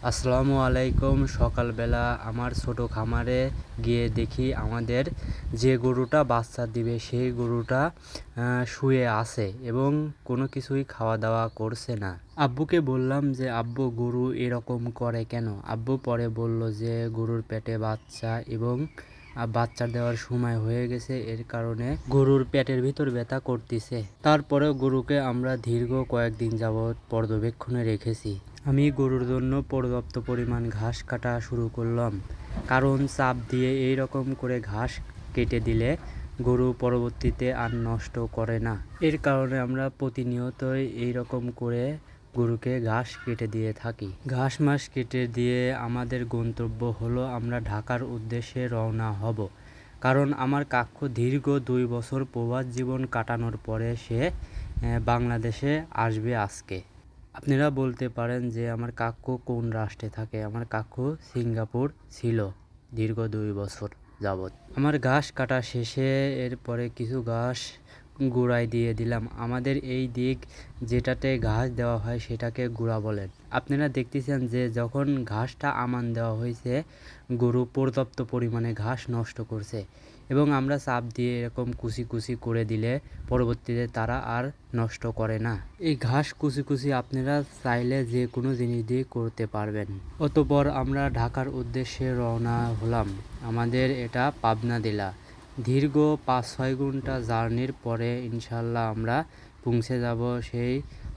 আসসালামু আলাইকুম। সকালবেলা আমার ছোট খামারে গিয়ে দেখি আমাদের যে গরুটা বাচ্চা দিবে সেই গরুটা শুয়ে আছে এবং কোনো কিছুই খাওয়া দাওয়া করছে না। আব্বুকে বললাম যে আব্বু গরু এরকম করে কেন? আব্বু পরে বলল যে গরুর পেটে বাচ্চা এবং বাচ্চা দেওয়ার সময় হয়ে গেছে, এর কারণে গরুর পেটের ভিতর ব্যথা করতেছে। তারপরেও গরুকে আমরা দীর্ঘ কয়েকদিন যাবৎ পর্যবেক্ষণে রেখেছি। আমি গরুর জন্য পর্যাপ্ত পরিমাণ ঘাস কাটা শুরু করলাম, কারণ চাপ দিয়ে এই রকম করে ঘাস কেটে দিলে গরু পরবর্তীতে আর নষ্ট করে না। এর কারণে আমরা প্রতিনিয়তই এই রকম করে গরুকে ঘাস কেটে দিয়ে থাকি। ঘাস মাস কেটে দিয়ে আমাদের গন্তব্য হলো আমরা ঢাকার উদ্দেশ্যে রওনা হব, কারণ আমার কাকু দীর্ঘ 2 বছর প্রবাস জীবন কাটানোর পরে সে বাংলাদেশে আসবে আজকে। আপনারা বলতে পারেন যে আমার কাকু কোন রাষ্ট্রে থাকে? আমার কাকু সিঙ্গাপুর ছিল দীর্ঘ 2 বছর যাবৎ। আমার ঘাস কাটা শেষে এরপরে কিছু ঘাস গুঁড়ায় দিয়ে দিলাম। আমাদের এই দিক যেটাতে ঘাস দেওয়া হয় সেটাকে গুঁড়া বলেন। আপনারা দেখতেছেন যে যখন ঘাসটা আমান দেওয়া হয়েছে, গরু পর্যাপ্ত পরিমাণে ঘাস নষ্ট করছে এবং আমরা চাপ দিয়ে এরকম কুচি কুচি করে দিলে পরবর্তীতে তারা আর নষ্ট করে না। এই ঘাস কুচি কুচি আপনারা চাইলে যে কোনো জিনিস দিয়ে করতে পারবেন। অতঃপর আমরা ঢাকার উদ্দেশ্যে রওনা হলাম। আমাদের এটা পাবনা জেলা। দীর্ঘ 5-6 ঘন্টা জার্নির পরে ইনশাল্লাহ আমরা পৌঁছে যাব সেই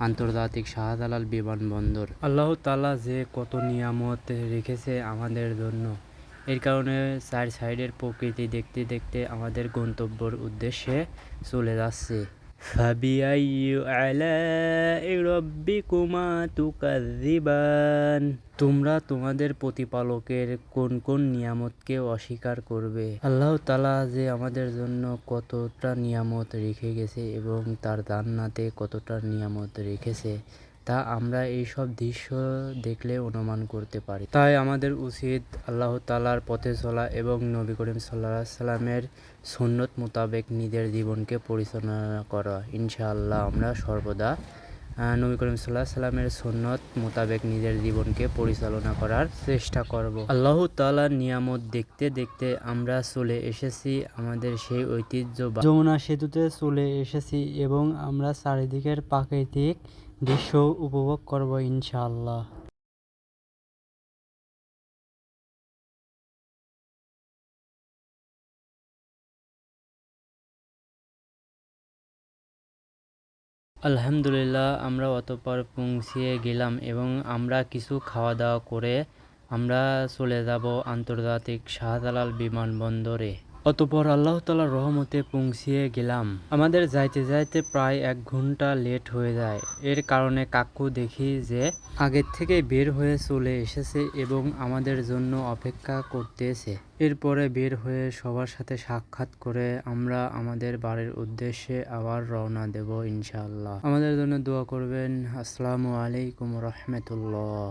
আন্তর্জাতিক শাহজালাল বিমানবন্দর। আল্লাহ তাআলা যে কত নিয়ামত রেখেছে আমাদের জন্য, এর কারণে চার সাইডের প্রকৃতি দেখতে দেখতে আমাদের গন্তব্যের উদ্দেশ্যে চলে যাচ্ছে। ফাবিআইয়ি আলাኢ রাব্বিকুমা তুকাযযিবান। তোমরা তোমাদের প্রতিপালকের কোন কোন নিয়ামতকে অস্বীকার করবে? আল্লাহ তাআলা যে আমাদের জন্য কতটা নিয়ামত রেখে গেছে এবং তার জান্নাতে কতটা নিয়ামত রেখেছে তা আমরা এইসব দৃশ্য দেখলে অনুমান করতে পারি। তাই আমাদের উচিত আল্লাহ তাআলার পথে চলা এবং নবী করিম সাল্লাল্লাহু আলাইহি সাল্লামের সুন্নত মোতাবেক নিজের জীবনকে পরিচালনা করা। ইনশাআল্লাহ আমরা সর্বদা নবী করিম সাল্লাল্লাহু আলাইহি সাল্লামের সুন্নত মোতাবেক নিজের জীবনকে পরিচালনা করার চেষ্টা করব। আল্লাহ তাআলার নিয়ামত দেখতে দেখতে আমরা চলে এসেছি আমাদের সেই ঐতিহ্যবাহী যমুনা সেতুতে চলে এসেছি এবং আমরা চারিদিকের প্রাকৃতিক দৃশ্য উপভোগ করব ইনশাআল্লাহ। আলহামদুলিল্লাহ আমরা অতঃপর পৌঁছিয়ে গেলাম এবং আমরা কিছু খাওয়া দাওয়া করে আমরা চলে যাব আন্তর্জাতিক শাহজালাল বিমানবন্দরে। অতঃপর আল্লাহ তাআলার রহমতে পৌঁছিয়ে গেলাম। আমাদের যাইতে যাইতে প্রায় 1 ঘন্টা লেট হয়ে যায়। এর কারণে কাকু দেখি যে আগের থেকে বের হয়ে চলে এসেছে এবং আমাদের জন্য অপেক্ষা করতেছে। এরপরে বের হয়ে সবার সাথে সাক্ষাৎ করে আমরা আমাদের বাড়ির উদ্দেশ্যে আবার রওনা দেব ইনশাআল্লাহ। আমাদের জন্য দোয়া করবেন। আসসালামু আলাইকুম রাহমাতুল্লাহ।